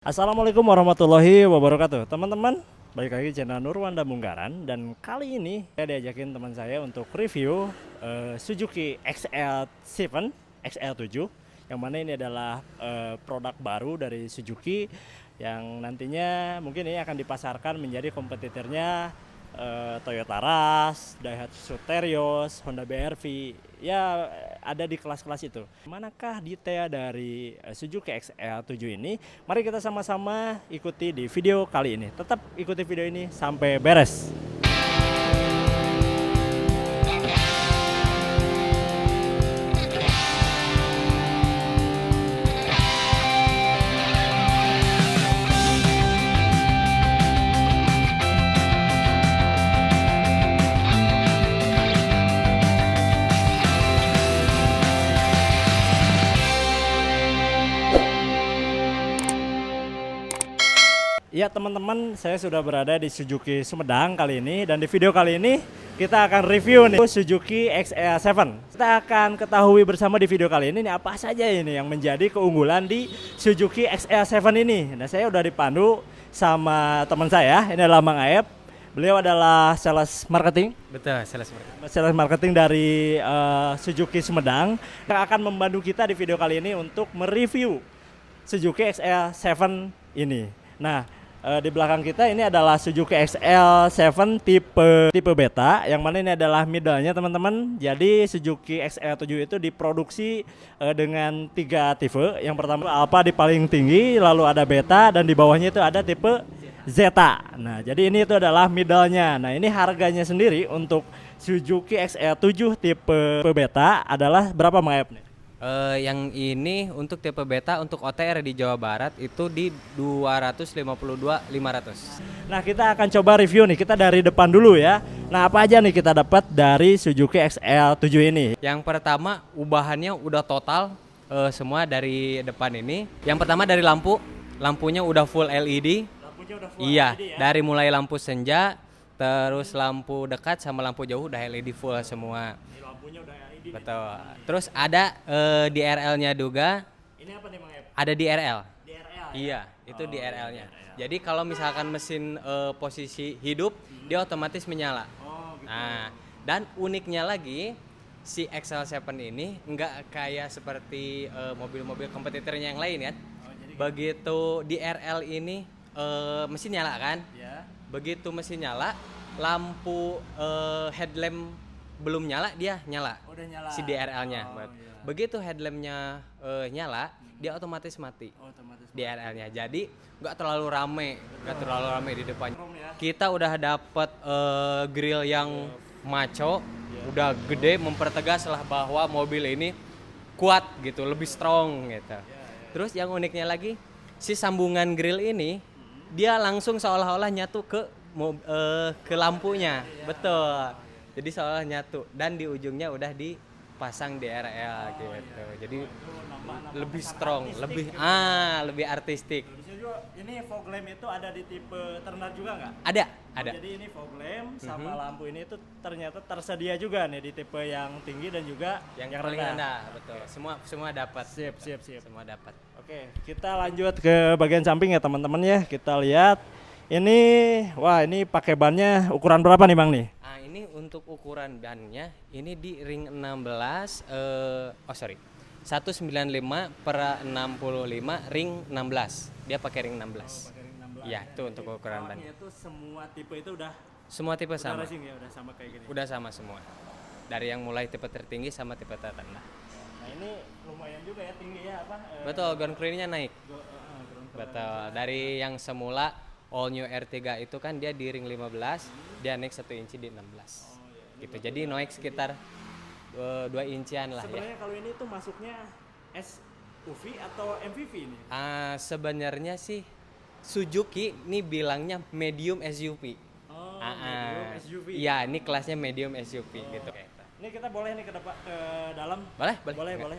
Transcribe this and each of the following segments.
Assalamualaikum warahmatullahi wabarakatuh. Teman-teman, balik lagi channel Nurwanda Munggaran. Dan kali ini saya diajakin teman saya untuk review Suzuki XL7, XL7, yang mana ini adalah produk baru dari Suzuki yang nantinya mungkin ini akan dipasarkan menjadi kompetitornya Toyota Rush, Daihatsu Terios, Honda BR-V, ya ada di kelas-kelas itu. Manakah detail dari Suzuki XL7 ini? Mari kita sama-sama ikuti di video kali ini. Tetap ikuti video ini sampai beres. Ya teman-teman, saya sudah berada di Suzuki Sumedang kali ini, dan di video kali ini kita akan review nih Suzuki XL7. Kita akan ketahui bersama di video kali ini apa saja ini yang menjadi keunggulan di Suzuki XL7 ini. Nah, saya udah dipandu sama teman saya, ini adalah Mang Aep. Beliau adalah sales marketing. Betul, sales marketing. Sales marketing dari Suzuki Sumedang yang akan membantu kita di video kali ini untuk mereview Suzuki XL7 ini. Nah, di belakang kita ini adalah Suzuki XL7 tipe beta, yang mana ini adalah middle-nya teman-teman. Jadi Suzuki XL7 itu diproduksi dengan 3 tipe. Yang pertama Alpha di paling tinggi, lalu ada beta, dan di bawahnya itu ada tipe Zeta. Nah, jadi ini itu adalah middle-nya. Nah, ini harganya sendiri untuk Suzuki XL7 tipe beta adalah berapa, Mang Ep nih? Yang ini untuk tipe beta untuk OTR di Jawa Barat itu di 252.500. Nah, kita akan coba review nih, kita dari depan dulu ya. Nah, apa aja nih kita dapat dari Suzuki XL7 ini? Yang pertama, ubahannya udah total semua dari depan ini. Yang pertama dari lampu, lampunya udah full LED. Lampunya udah full iya, LED ya? dari mulai lampu senja, terus lampu dekat sama lampu jauh udah LED full semua. Ini lampunya udah LED. Betul. Terus ada DRL-nya juga. Ini apa nih, Mang Ep? Ada DRL. DRL. Iya, itu DRL-nya. DRL. Jadi kalau misalkan mesin posisi hidup, dia otomatis menyala. Oh, gitu. Nah, dan uniknya lagi, si XL7 ini nggak kayak seperti mobil-mobil kompetitornya yang lain kan. Begitu DRL ini mesin nyala kan? Ya. Begitu mesin nyala, lampu headlamp belum nyala, dia nyala. Udah nyala. Si DRL-nya. Oh, iya. Begitu headlampnya nyala, dia otomatis mati. Otomatis. DRL-nya. Jadi nggak terlalu rame di depan. Ya. Kita udah dapet grill yang maco, udah gede, mempertegas lah bahwa mobil ini kuat gitu, lebih strong gitu. Terus yang uniknya lagi, si sambungan grill ini dia langsung seolah-olah nyatu ke lampunya. Betul. Jadi seolah nyatu, dan di ujungnya udah dipasang DRL gitu. Jadi lebih strong, lebih artistik. Bisa juga ini fog lamp itu ada di tipe Turner juga nggak? Ada. Jadi ini fog lamp sama lampu ini tuh ternyata tersedia juga nih di tipe yang tinggi dan juga yang paling rendah. Betul. Semua dapat. Siap. Semua dapat. Oke, kita lanjut ke bagian samping ya teman-teman ya. Kita lihat ini, wah ini pakai bannya ukuran berapa nih, Bang nih? Ini untuk ukuran bannya ini di ring 16 195 per 65 ring 16. Dia pakai ring 16. Iya, itu untuk ukuran ban. Itu semua tipe itu udah Tipe sama. racing ya, udah sama kayak gini. Udah sama semua. Dari yang mulai tipe tertinggi sama tipe terendah. Nah, ini lumayan juga ya tinggi ya apa? Betul, ground clearance-nya naik. Ground Betul. Dari yang semula all new R3 itu kan dia di ring 15, dia naik 1 inci di 16. Gitu. Jadi naik sekitar 2 incian lah. Sebenarnya kalau ini tuh masuknya SUV atau MPV ini? Sebenarnya sih Suzuki ini bilangnya medium SUV. Medium SUV. Iya, ini kelasnya medium SUV gitu. Ini kita boleh nih ke dalam? Boleh.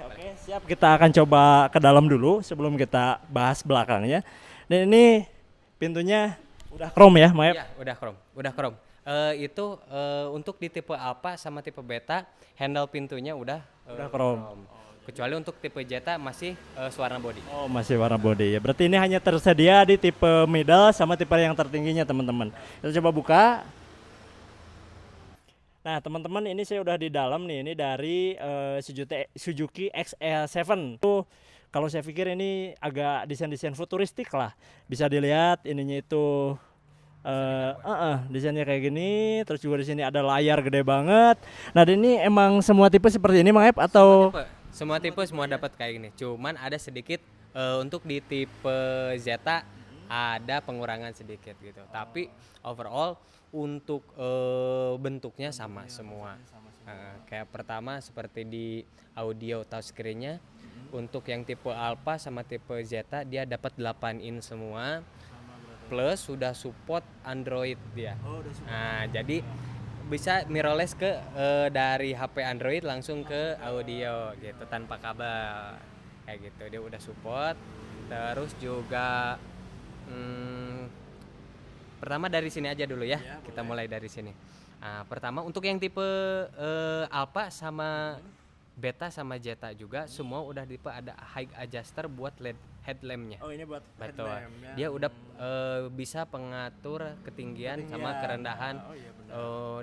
Oke, siap. Kita akan coba ke dalam dulu sebelum kita bahas belakangnya. Dan ini pintunya udah chrome ya, Maep? Iya, udah chrome. Untuk di tipe Alpha sama tipe Beta, handle pintunya udah chrome. Kecuali untuk tipe Zeta masih warna body. Oh, masih warna body ya. Berarti ini hanya tersedia di tipe middle sama tipe yang tertingginya, teman-teman. Kita coba buka. Nah, teman-teman, ini saya udah di dalam nih. Ini dari Suzuki XL7. Tuh, kalau saya pikir ini agak desain-desain futuristik lah. Bisa dilihat ininya itu desainnya kayak gini. Terus juga di sini ada layar gede banget. Nah, dan ini emang semua tipe seperti ini, Mang Ep, atau Semua tipe semua dapat kayak gini. Cuman ada sedikit untuk di tipe Zeta ada pengurangan sedikit gitu. Tapi overall untuk bentuknya sama semua. Kayak pertama seperti di audio touchscreen-nya. Untuk yang tipe Alpha sama tipe Zeta dia dapat 8 in semua. Plus sudah support Android dia. Nah, jadi bisa mirrorless ke dari HP Android langsung ke audio gitu tanpa kabel. Kayak gitu dia udah support. Terus juga pertama dari sini aja dulu ya. Kita mulai dari sini. Nah, pertama untuk yang tipe Alpha sama Beta sama Zeta juga semua udah tipe ada high adjuster buat LED headlampnya. Oh, ini buat betul. headlamp, ya. Dia udah bisa pengatur ketinggian sama kerendahan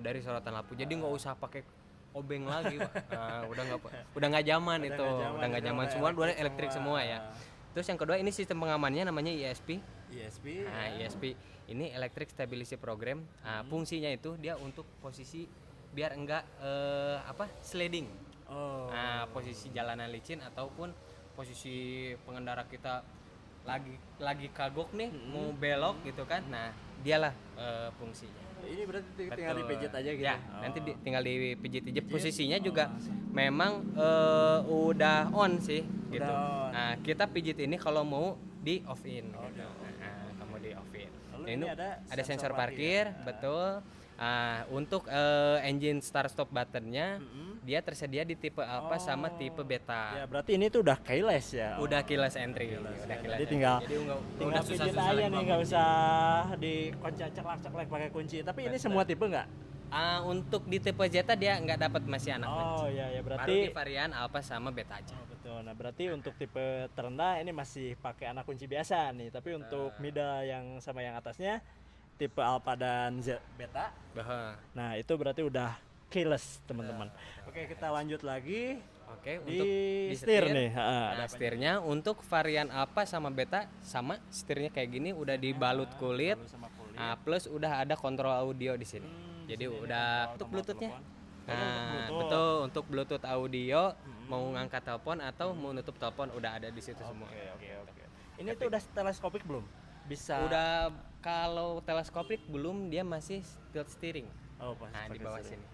dari sorotan lampu. Jadi nggak usah pakai obeng lagi, Pak. Nah, udah nggak zaman itu, udah nggak zaman semua udah elektrik semua ya. Terus yang kedua ini sistem pengamannya namanya ESP. Nah, ESP ini Electric Stability Program. Nah, fungsinya itu dia untuk posisi biar enggak sliding. Nah, posisi jalanan licin ataupun posisi pengendara kita lagi kagok nih mau belok gitu kan. Nah, dialah fungsinya. Ini berarti tinggal dipijit aja gitu. Ya, nanti tinggal dipijit aja. Posisinya juga memang udah on sih gitu. Nah, kita pijit ini kalau mau di off in gitu. Nah, kamu di off in. Ini ada sensor parkir, betul. Untuk engine start stop buttonnya dia tersedia di tipe Alpha sama tipe Beta. Ya, berarti ini tuh udah keyless ya. Udah keyless entry. Jadi tinggal pijit aja nih, nggak usah dikoncak ceklek pakai kunci. Tapi ini semua tipe nggak? Untuk di tipe Zeta dia nggak dapat masih anak kunci. Oh ya, berarti baru di varian Alpha sama Beta aja. Betul. Nah, berarti untuk tipe terendah ini masih pakai anak kunci biasa nih. Tapi untuk middle yang sama yang atasnya tipe Alpha dan Beta. Nah, itu berarti udah keyless, teman-teman. Oke, kita lanjut lagi. Oke, di untuk setir nih. Nah, setirnya untuk varian Alpha sama Beta sama setirnya kayak gini udah dibalut kulit. Plus udah ada kontrol audio di sini. Jadi udah untuk Bluetooth-nya. Nah, betul untuk Bluetooth audio mau ngangkat telepon atau mau nutup telepon udah ada di situ semua. Oke. Ini tuh udah teleskopik belum? Bisa. Udah, kalau teleskopik belum, dia masih tilt steering. Nah, di bawah sini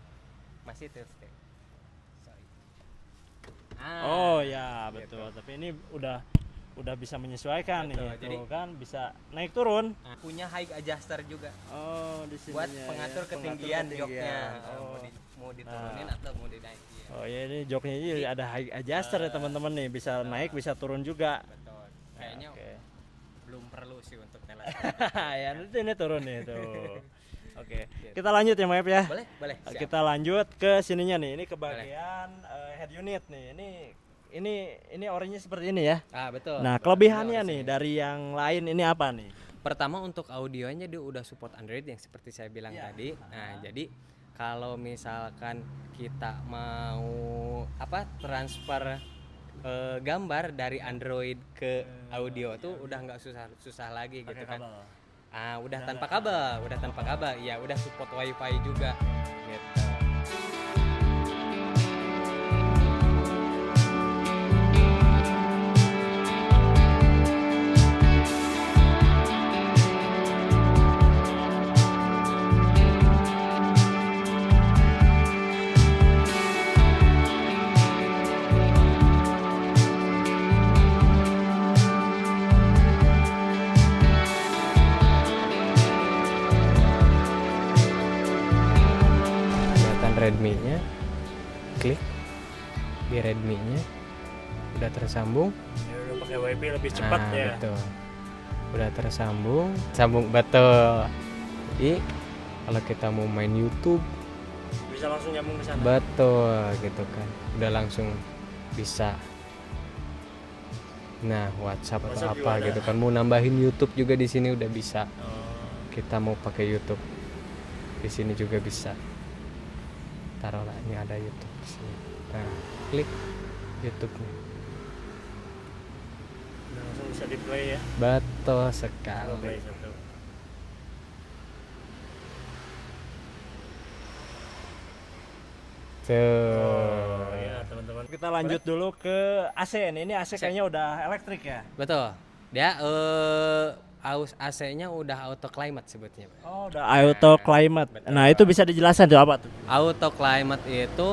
masih tilt steering. Oh ya, betul. Gitu. Tapi ini udah bisa menyesuaikan, betul, nih. Jadi kan bisa naik turun. Punya high adjuster juga. Di sini buat pengatur ketinggian joknya. Mau diturunin atau mau dinaikin. Oh ya, ini joknya ini ada high adjuster ya, teman-teman nih. Bisa naik, bisa turun juga. Betul. Kayaknya belum perlu sih untuk teleskop. Ya, nanti ini turun nih tuh. Oke. Kita lanjut ya, Maaf ya. Boleh. Siap. Kita lanjut ke sininya nih. Ini ke bagian head unit nih. Ini orinya seperti ini ya. Betul. Nah, kelebihannya nih dari yang lain ini apa nih? Pertama untuk audionya dia udah support Android yang seperti saya bilang tadi. Nah, jadi kalau misalkan kita mau transfer gambar dari Android ke audio tuh udah nggak susah lagi gitu kan. Udah tanpa kabel, ya udah support WiFi juga gitu. Redmi-nya, klik di Redmi-nya udah tersambung. Ya, udah pakai WiFi lebih cepat ya. Betul. Udah sambung betul. Jadi kalau kita mau main YouTube bisa langsung nyambung ke sana. Betul gitu kan. Udah langsung bisa Nah, WhatsApp atau WhatsApp apa juga gitu ada. kan. Mau nambahin YouTube juga di sini udah bisa. Kita mau pakai YouTube di sini juga bisa. Taruhlah ini ada YouTube di sini. Nah, klik YouTube-nya. Nah, langsung bisa di play ya. Betul sekali. Play satu. Tuh. Ya teman-teman. Kita lanjut dulu ke AC nih. Ini AC kayaknya udah elektrik ya. Betul. Dia aus AC-nya udah auto climate sebutnya. Oh, udah auto climate. Nah, itu bisa dijelaskan tuh apa tuh? Auto climate itu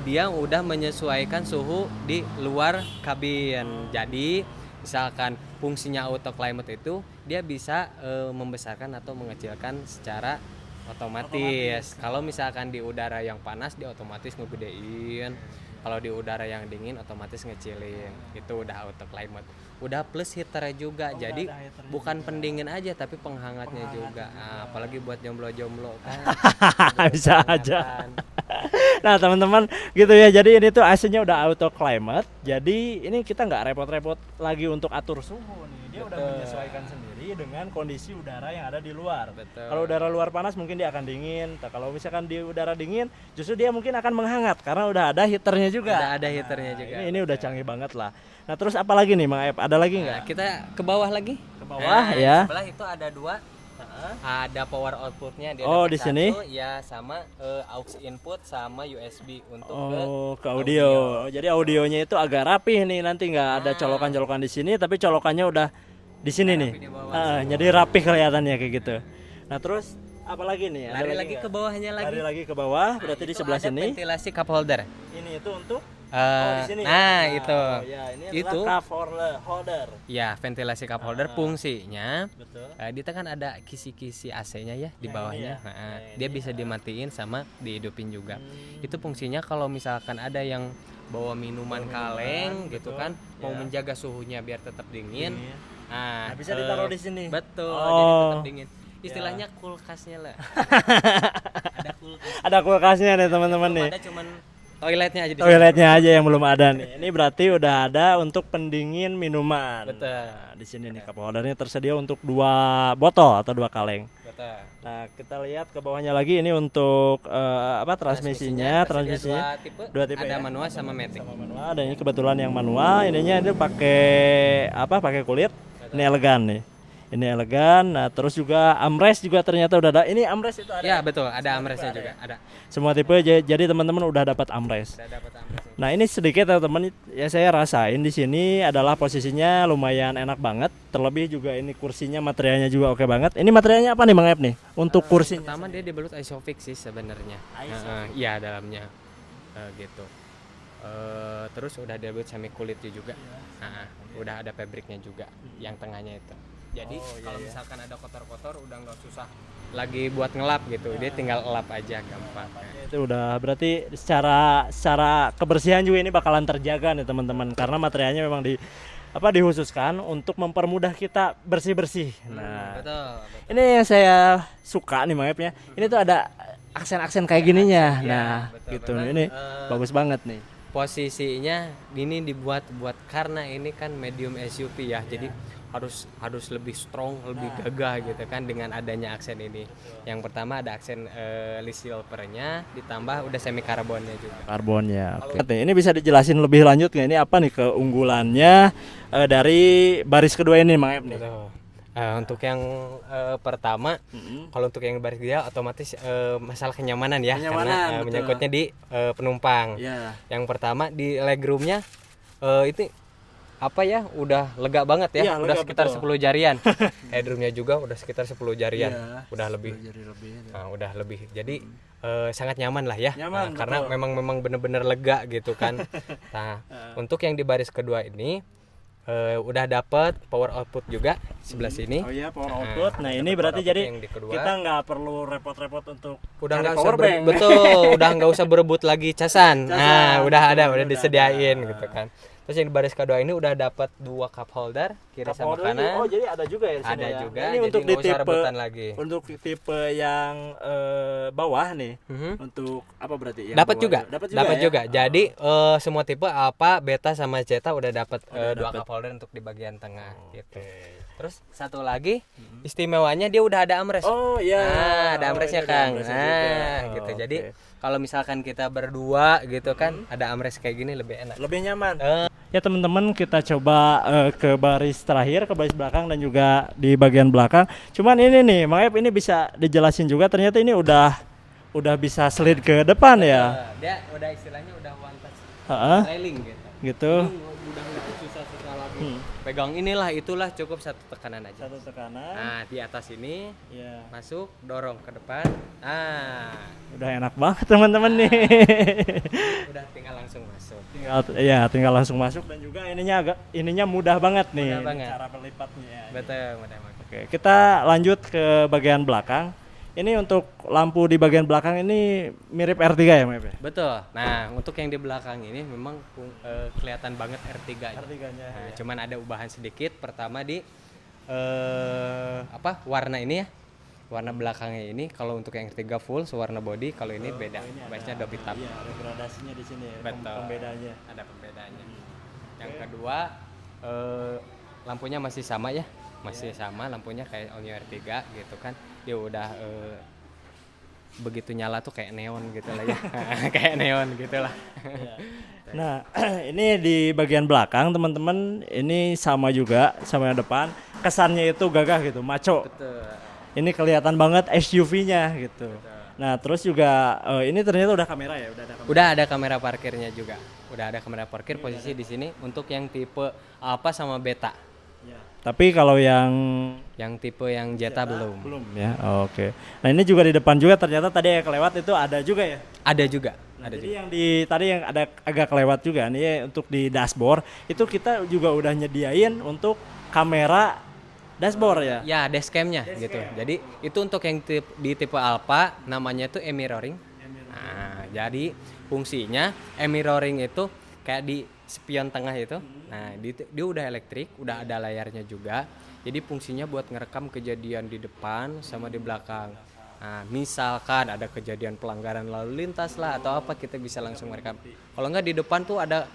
dia udah menyesuaikan suhu di luar kabin. Jadi misalkan fungsinya auto climate itu dia bisa membesarkan atau mengecilkan secara otomatis. Kalau misalkan di udara yang panas dia otomatis ngegedein. Kalau di udara yang dingin otomatis ngecilin. Itu udah auto climate. Udah plus heater juga. Jadi ada heater bukan pendingin aja tapi penghangatnya juga. Apalagi buat jomblo-jomblo kan. Bisa aja. Nah teman-teman gitu ya, jadi ini tuh AC-nya udah auto climate, jadi ini kita nggak repot-repot lagi untuk atur suhu nih, dia udah Betul. menyesuaikan sendiri dengan kondisi udara yang ada di luar. Betul. Kalau udara luar panas mungkin dia akan dingin, kalau misalkan di udara dingin justru dia mungkin akan menghangat karena udah ada heaternya juga. Udah ada heaternya juga. Ini udah canggih banget lah. Nah terus apa lagi nih Mang Ep, ada lagi Nah, nggak? kita ke bawah lagi. Ke bawah ya. Sebelah itu ada dua. Ada power outputnya dia Oh, dapat di sini? satu, ya sama aux input sama USB untuk Oh, ke audio. Jadi audionya itu agak rapih nih, nanti nggak ada colokan-colokan di sini, tapi colokannya udah di sini nih. di bawah Jadi rapih kelihatannya kayak gitu. Nah terus apa lagi nih? Ada lari lagi nggak? ke bawahnya lagi. Lari lagi ke bawah, berarti di Itu sebelah ada sini. ventilasi cup holder. Ini itu untuk Eh, di sini. nah, ya? itu. Ya, ini Itu. adalah cup holder. Ya, ventilasi cup holder fungsinya Betul. dia kan ada kisi-kisi AC-nya ya di Nah, bawahnya. ini ya. Nah, Nah, dia ini bisa dimatikan sama dihidupin juga. Hmm. Itu fungsinya kalau misalkan ada yang bawa minuman kaleng gitu betul. kan, mau Ya. menjaga suhunya biar tetap dingin. Ini. Nah, Nah, bisa ditaruh di sini. Betul, Oh. jadi tetap dingin. Istilahnya kulkasnya lah. Ada kulkas. Ada kulkasnya nih teman-teman nih. Ada cuman toiletnya aja di sini. Toiletnya aja yang belum ada nih. Ini berarti udah ada untuk pendingin minuman. Betul. Nah, di sini nih cup holdernya tersedia untuk 2 botol atau 2 kaleng. Betul. Nah, kita lihat ke bawahnya lagi ini untuk transmisinya, tersedia dua tipe ada ya? manual sama matic. Sama manual, dan ini kebetulan yang manual, ininya itu pakai pakai kulit. Ini elegan nih. Ini elegan. Nah, terus juga armrest juga ternyata udah ada. Ini armrest itu ada. Ya, betul, ada armrestnya juga, ada. Semua tipe jadi teman-teman udah dapat armrest. Udah dapat armrestnya. Nah ini sedikit teman-teman ya saya rasain di sini adalah posisinya lumayan enak banget. Terlebih juga ini kursinya materialnya juga oke banget. Ini materialnya apa nih Bang Ep nih untuk kursinya? Pertama dia dibalut Isofix sih sebenarnya. Iya dalamnya gitu. Terus udah dibalut semi kulitnya juga. Udah ada fabriknya juga yang tengahnya itu. Jadi kalau misalkan ada kotor-kotor udah nggak susah lagi buat ngelap gitu. Dia tinggal elap aja gampang. Itu udah berarti secara kebersihan juga ini bakalan terjaga nih teman-teman karena materialnya memang dikhususkan untuk mempermudah kita bersih-bersih. Nah, Betul. ini yang saya suka nih Bang Ep ya. Ini tuh ada aksen-aksen kayak gininya. Nah, betul. gitu. Memang, Ini bagus banget nih. Posisinya ini dibuat karena ini kan medium SUV ya. Jadi harus lebih strong, lebih gagah gitu kan dengan adanya aksen ini. Yang pertama ada aksen list silvernya, ditambah udah semi karbonnya juga. Karbonnya. Oke. Ini bisa dijelasin lebih lanjut nggak ini apa nih keunggulannya dari baris kedua ini Mang Ep nih? Untuk yang pertama, kalau untuk yang baris dia otomatis masalah kenyamanan ya, karena betul. menyangkutnya di penumpang. Iya. Yang pertama di legroomnya itu apa ya, udah lega banget ya, Iya, udah lega, sekitar betul. 10 jarian. Headroomnya juga udah sekitar 10 jarian, Iya, udah lebih. ya. Nah, udah lebih. Jadi sangat nyaman lah ya. Nyaman, Nah, karena betul. memang bener-bener lega gitu kan. Nah, untuk yang di baris kedua ini udah dapat power output juga sebelah sini. Oh iya, power output. Nah, ini berarti output jadi yang di kedua. kita nggak perlu repot-repot untuk Udah cari nggak power usah bank. betul, udah nggak usah berebut lagi casan. Nah, udah ada, udah disediain gitu kan. Terus yang di baris kedua ini udah dapat 2 cup holder kiri sama kanan. Oh, jadi ada juga ya di sini Ada ya. juga. Ini jadi untuk di nggak usah tipe rebutan lagi. untuk tipe yang bawah nih. Mhm. Untuk apa berarti? Yang Dapat bawah juga. Dapat ya? juga. Jadi semua tipe alpha, beta sama zeta udah dapat 2 cup holder untuk di bagian tengah gitu. Terus satu lagi istimewanya dia udah ada armrest. Oh iya. Nah, ada armrestnya ini ada Kang. armrestnya Nah, juga. gitu. Oh, Jadi oke. kalau misalkan kita berdua gitu kan, ada armrest kayak gini lebih enak. Lebih nyaman. Eh. Ya teman-teman, kita coba ke baris terakhir, ke baris belakang dan juga di bagian belakang. Cuman ini nih, Mang Ep, ini bisa dijelasin juga, ternyata ini udah bisa slide ke depan ya. Dia udah istilahnya udah one touch Heeh, railing gitu. gitu. Udah itu susah-susah lagi. Pegang inilah itulah cukup satu tekanan aja. Satu tekanan. Nah, di atas ini Ya. masuk, dorong ke depan. Nah, Udah enak banget teman-teman nih. udah tinggal langsung masuk. tinggal langsung masuk dan juga ininya mudah banget nih. Mudah banget. Cara berlipatnya. Betul, mudah banget. Oke, kita lanjut ke bagian belakang. Ini untuk lampu di bagian belakang ini mirip R3 ya, Mang Ep? Betul. Nah, untuk yang di belakang ini memang kelihatan banget R3-nya. R3-nya. Nah, cuman ada ubahan sedikit. Pertama di warna ini ya. Warna belakangnya ini kalau untuk yang R3 full sewarna body, kalau ini beda. Biasanya double hitam. Iya, ada gradasinya di sini ya. Betul. Pembedanya. Ada pembedanya. Yang kedua lampunya masih sama ya. Masih sama lampunya kayak All New R3 gitu kan. Dia udah begitu nyala tuh kayak neon gitu lah ya. Kayak neon gitu lah. Nah, ini di bagian belakang teman-teman, ini sama juga sama yang depan. Kesannya itu gagah gitu, maco. Betul. Ini kelihatan banget SUV-nya gitu. Nah, terus juga ini ternyata udah kamera ya, udah ada kamera. Udah ada kamera parkirnya juga. Udah ada kamera parkir posisi di sini untuk yang tipe Alpha sama Beta. Tapi kalau yang tipe yang Zeta belum. belum ya. Oke. Nah, ini juga di depan juga ternyata tadi yang kelewat itu ada juga ya. Ada juga. Nah, Ada jadi juga. yang tadi yang ada agak kelewat juga nih ya, untuk di dashboard itu kita juga udah nyediain untuk kamera dashboard ya. Ya, dashcam-nya gitu. Jadi itu untuk yang di tipe Alpha namanya itu e-mirroring. Nah, jadi fungsinya e-mirroring itu kayak di spion tengah itu. Nah, dia udah elektrik, udah ada layarnya juga. Jadi fungsinya buat ngerekam kejadian di depan sama di belakang. Nah, misalkan ada kejadian pelanggaran lalu lintas lah atau apa, kita bisa langsung merekam. Kalau enggak di depan tuh ada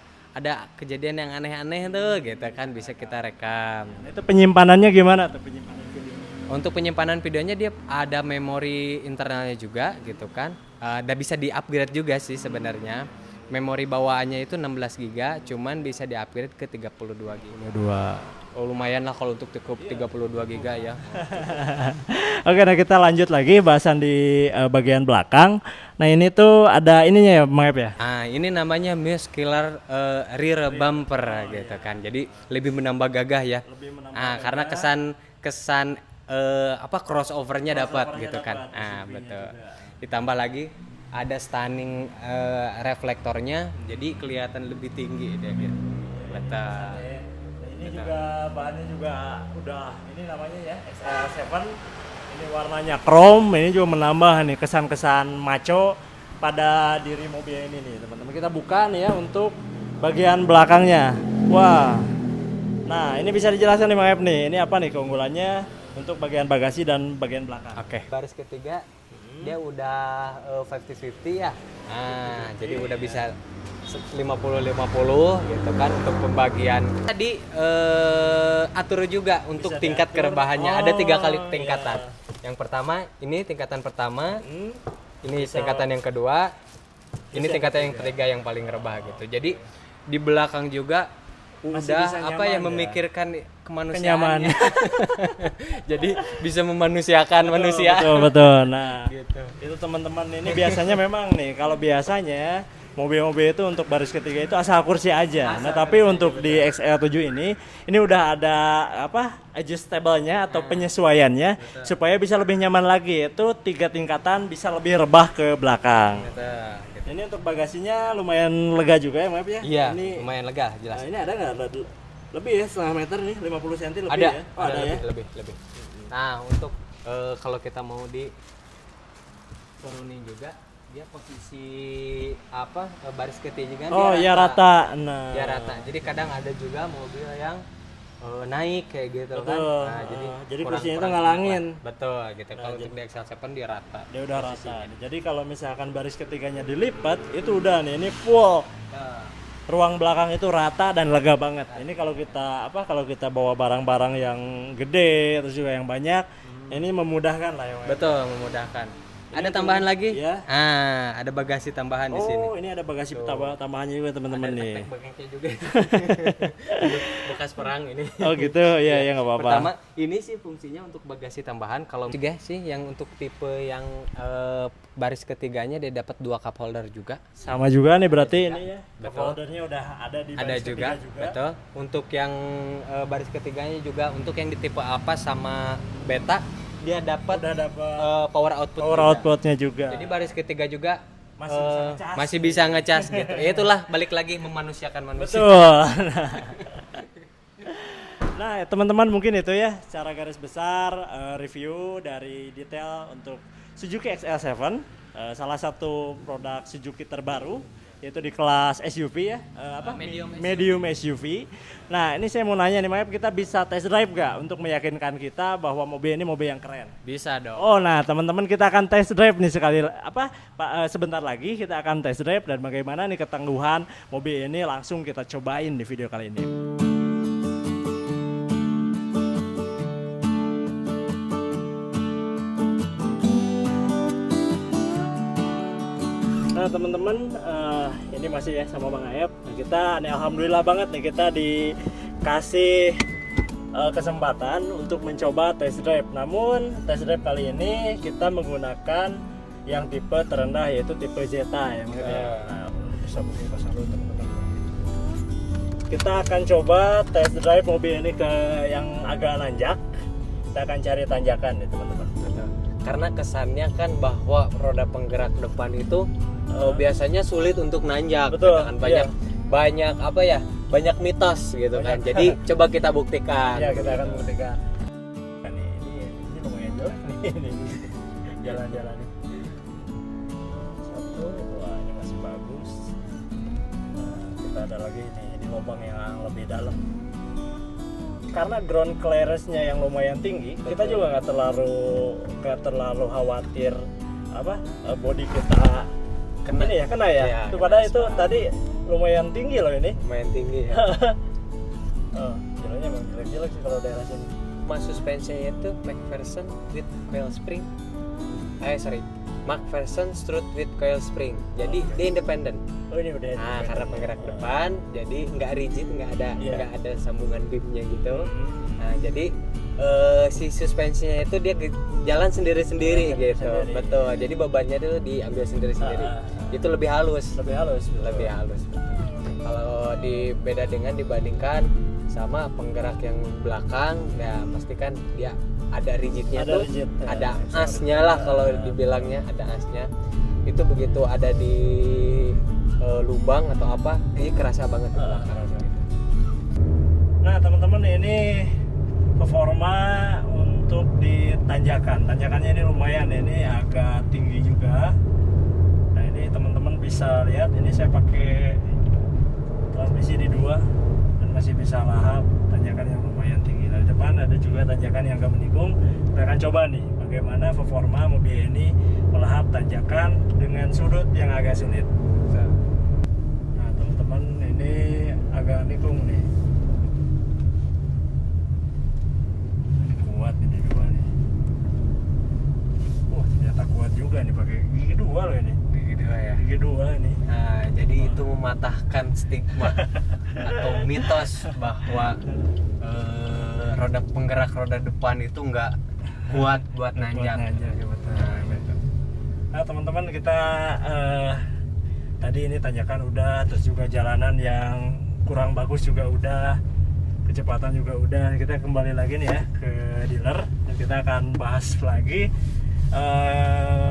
kejadian yang aneh-aneh tuh gitu kan, bisa kita rekam. Nah, itu penyimpanannya gimana tuh penyimpanan video? Untuk penyimpanan videonya dia ada memori internalnya juga gitu kan. Dan bisa di-upgrade juga sih sebenarnya. Memori bawaannya itu 16 GB, cuman bisa di-upgrade ke 32 GB. Oh, lumayan lah kalau untuk cukup 32 GB ya. Oke, nah kita lanjut lagi bahasan di bagian belakang. Nah, ini tuh ada ininya ya, Mang Ep ya. Ah, ini namanya Muse Killer Rear Bumper gitu kan. Jadi lebih menambah gagah ya. Karena kesan crossovernya dapat gitu kan. Betul. Ditambah lagi ada stunning reflektornya, jadi kelihatan lebih tinggi dia gitu. Betul. Ini juga bahannya juga udah ini namanya ya XL7. Ini warnanya chrome, ini juga menambah nih kesan-kesan maco pada diri mobil ini nih, teman-teman. Kita buka nih ya untuk bagian belakangnya. Wah. Nah, ini bisa dijelaskan nih Mang Ep nih. Ini apa nih keunggulannya untuk bagian bagasi dan bagian belakang? Oke. Baris ketiga dia udah 50-50 ya. Nah, jadi udah bisa 50-50 gitu kan untuk pembagian. Tadi atur juga untuk Bisa tingkat diatur. kerebahannya. Ada 3 kali Oh, tingkatan. iya. Yang pertama, ini tingkatan pertama. Ini Bisa- tingkatan yang kedua. Ini Bisa tingkatan yang yang ketiga yang paling rebah gitu. Jadi di belakang juga Masih udah bisa apa nyaman ya, ya? memikirkan kemanusiaan. Kenyamanan. Jadi bisa memanusiakan manusia. Betul. Nah, Gitu. itu teman-teman ini biasanya memang nih kalau biasanya mobil-mobil itu untuk baris ketiga itu asal kursi aja. Nah, tapi untuk di XL7 ini udah ada adjustable-nya atau penyesuaiannya supaya bisa lebih nyaman lagi. Itu 3 tingkatan bisa lebih rebah ke belakang. Betul, gitu. Ini untuk bagasinya lumayan lega juga ya, Maaf ya. Iya, Ini lumayan lega jelas. Nah, ini ada nggak lebih ya setengah meter nih, 50 cm lebih Ada, ya? Oh, ada ya. lebih. Nah, untuk kalau kita mau di turunin juga dia posisi apa baris ketiga Oh dia iya rata. Nah. Dia rata. Jadi kadang ada juga mobil yang naik kayak gitu kan. Betul. Nah, jadi kursinya itu ngalangin. Betul gitu. Kalau untuk di XL7 dia rata. Dia udah rata. Jadi kalau misalkan baris ketiganya dilipat itu udah nih, ini full. Nah, Ruang belakang itu rata dan lega banget. Ini kalau kita bawa barang-barang yang gede terus juga yang banyak, ini memudahkan lah ya. Wak. betul, memudahkan. Ada tambahan lagi? Ya. Ada bagasi tambahan di sini. Oh, ini ada bagasi tambahannya juga teman-teman nih. Ada bagasinya juga. Bekas perang ini. Oh gitu, ya nggak apa-apa. Pertama, ini sih fungsinya untuk bagasi tambahan. Kalau juga sih yang untuk tipe yang baris ketiganya dia dapat 2 cup holder juga. Sama juga nih berarti ini ya. Betul. Holdernya udah ada di Ada baris juga, ketiga juga. betul. Untuk yang baris ketiganya juga untuk yang di tipe apa sama beta dia dapat Udah dapat power output. power juga. outputnya juga. Jadi baris ketiga juga Masih bisa ngecas. masih bisa ngecas gitu. Ya itulah balik lagi memanusiakan manusia. Betul. Nah, teman-teman mungkin itu ya secara garis besar review dari detail untuk Suzuki XL7, salah satu produk Suzuki terbaru yaitu di kelas SUV ya, medium SUV. Nah, ini saya mau nanya nih, Mayap, kita bisa test drive gak untuk meyakinkan kita bahwa mobil ini mobil yang keren? Bisa dong. Oh, nah teman-teman kita akan test drive nih sebentar lagi kita akan test drive dan bagaimana nih ketangguhan mobil ini langsung kita cobain di video kali ini. Nah teman-teman, ini masih ya sama Bang Ayep. Nah, kita alhamdulillah banget nih kita dikasih kesempatan untuk mencoba test drive. Namun test drive kali ini kita menggunakan yang tipe terendah yaitu tipe Zeta ya. Nah, bisa buka dulu teman-teman. Kita akan coba test drive mobil ini ke yang agak nanjak. Kita akan cari tanjakan nih teman-teman. Karena kesannya kan bahwa roda penggerak depan itu biasanya sulit untuk nanjak. Betul, Gitu kan banyak apa ya? Banyak mitos gitu kan. Jadi coba kita buktikan. Ya kita akan buktikan. Ini lumayan jelek nih ini jalan-jalan. Satu, wah ini masih bagus. Nah, kita ada lagi nih di lubang yang lebih dalam. Karena ground clearance-nya yang lumayan tinggi, kita juga nggak terlalu khawatir body kita kena ya. Ya, Itu padahal itu tadi lumayan tinggi loh ini. Lumayan tinggi ya. Jalannya emang jelek-jelek sih kalau daerah sini. Mas suspensinya itu McPherson with coil spring. McPherson strut with coil spring. Jadi dia independen. Oh ini udah. Nah, karena penggerak depan, jadi nggak rigid, nggak ada sambungan beamnya gitu. Nah, jadi si suspensinya itu dia jalan sendiri-sendiri gitu. Betul. Jadi bebannya itu diambil sendiri-sendiri. Itu lebih halus. Lebih halus. Kalau dibandingkan sama penggerak yang belakang, ya pastikan dia ada rigidnya tuh, ada asnya lah kalau dibilangnya ada asnya. Itu begitu ada di lubang atau apa, ini kerasa banget di belakang. Nah teman-teman, ini performa untuk di tanjakan. Tanjakannya ini lumayan, ini agak tinggi juga. Nah ini teman-teman bisa lihat, ini saya pakai transmisi di 2 dan masih bisa lahap. Tanjakan yang lumayan tinggi. Nah, di depan ada juga tanjakan yang agak menikung. Kita akan coba nih bagaimana performa mobil ini melahap tanjakan dengan sudut yang agak sulit. Nah teman-teman, ini agak nikung nih. Ini kuat ini dua nih. Ternyata kuat juga nih pakai gigi 2 loh ini. Gigi 2 ya. Gigi 2 nih. Nah, jadi itu mematahkan stigma atau mitos bahwa roda penggerak roda depan itu nggak kuat buat nanjak. Nah teman-teman, kita tadi ini tanjakan udah, terus juga jalanan yang kurang bagus juga udah, kecepatan juga udah. Kita kembali lagi nih ya ke dealer dan kita akan bahas lagi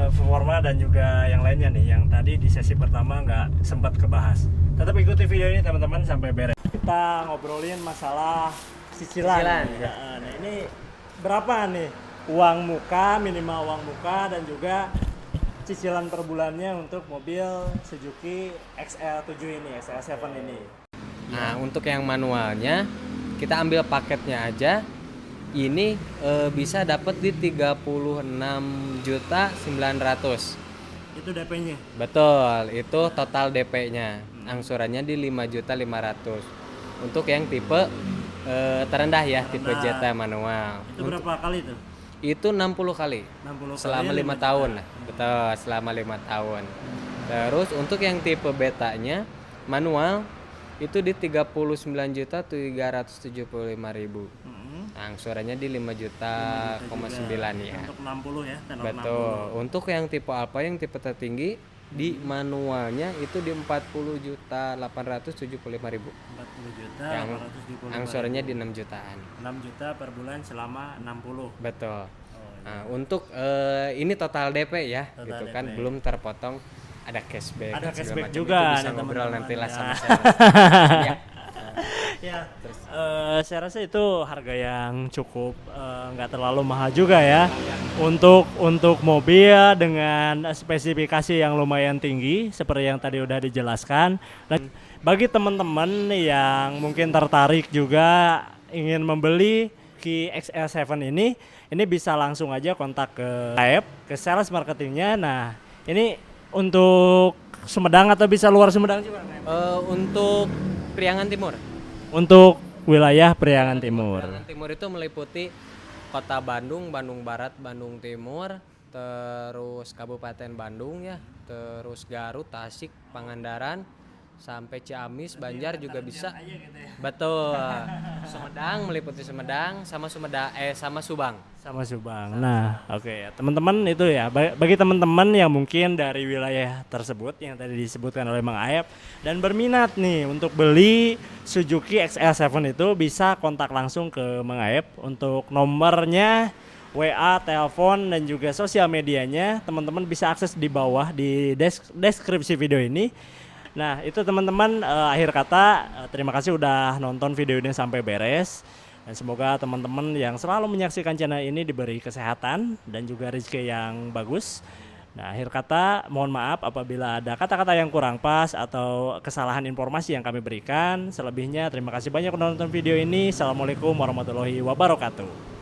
performa dan juga yang lainnya nih yang tadi di sesi pertama nggak sempat kebahas. Tetap ikuti video ini teman-teman sampai beres. Kita ngobrolin masalah cicilan. Nah, ini berapa nih uang muka, minimal uang muka, dan juga cicilan per bulannya untuk mobil Suzuki XL7 ini, XL7 ini. Nah, untuk yang manualnya kita ambil paketnya aja. Ini bisa dapat di 36.900.000. Itu DP-nya. Betul, itu total DP-nya. Angsurannya di 5.500.000. Untuk yang tipe terendah ya, tipe Jetta manual. Itu berapa kali itu? Itu 60 kali. 60 Selama 5 tahun. Betul, selama 5 tahun. Terus untuk yang tipe betanya manual itu di 39.375.000. Angsurannya di 5.900.000 ya. Untuk 60 ya, tenor Betul. 60. Untuk yang tipe Alfa yang tipe tertinggi di manualnya itu di 40.875.000. 40 juta, Yang 875. angsurannya di 6 jutaan. 6 juta per bulan selama 60. Betul. Nah, untuk ini total DP ya, Total gitu DP. kan, belum terpotong ada cashback. Ada dan segala cashback macam. juga, Itu bisa ada ngobrol teman-teman, nanti lah ya. sama saya. Ya. Ya, saya rasa itu harga yang cukup nggak terlalu mahal juga ya untuk mobil dengan spesifikasi yang lumayan tinggi seperti yang tadi udah dijelaskan. Dan bagi teman-teman yang mungkin tertarik juga ingin membeli Ki XL7 ini bisa langsung aja kontak ke Aep, ke sales marketingnya. Nah, ini untuk Sumedang atau bisa luar Sumedang juga? Untuk Priangan Timur. Untuk wilayah Priangan Timur. Priangan Timur itu meliputi Kota Bandung, Bandung Barat, Bandung Timur, terus Kabupaten Bandung ya, terus Garut, Tasik, Pangandaran, sampai Ciamis, Banjar juga bisa. Betul. Sumedang meliputi Sumedang sama sama Subang. Sama Subang. Nah, oke ya. Teman-teman itu ya, bagi teman-teman yang mungkin dari wilayah tersebut yang tadi disebutkan oleh Mang Aep dan berminat nih untuk beli Suzuki XL7 itu bisa kontak langsung ke Mang Aep untuk nomornya, WA, telepon dan juga sosial medianya. Teman-teman bisa akses di bawah di deskripsi video ini. Nah, itu teman-teman, akhir kata terima kasih udah nonton video ini sampai beres. Dan semoga teman-teman yang selalu menyaksikan channel ini diberi kesehatan dan juga rezeki yang bagus. Nah, akhir kata mohon maaf apabila ada kata-kata yang kurang pas atau kesalahan informasi yang kami berikan. Selebihnya terima kasih banyak udah nonton video ini. Assalamualaikum warahmatullahi wabarakatuh.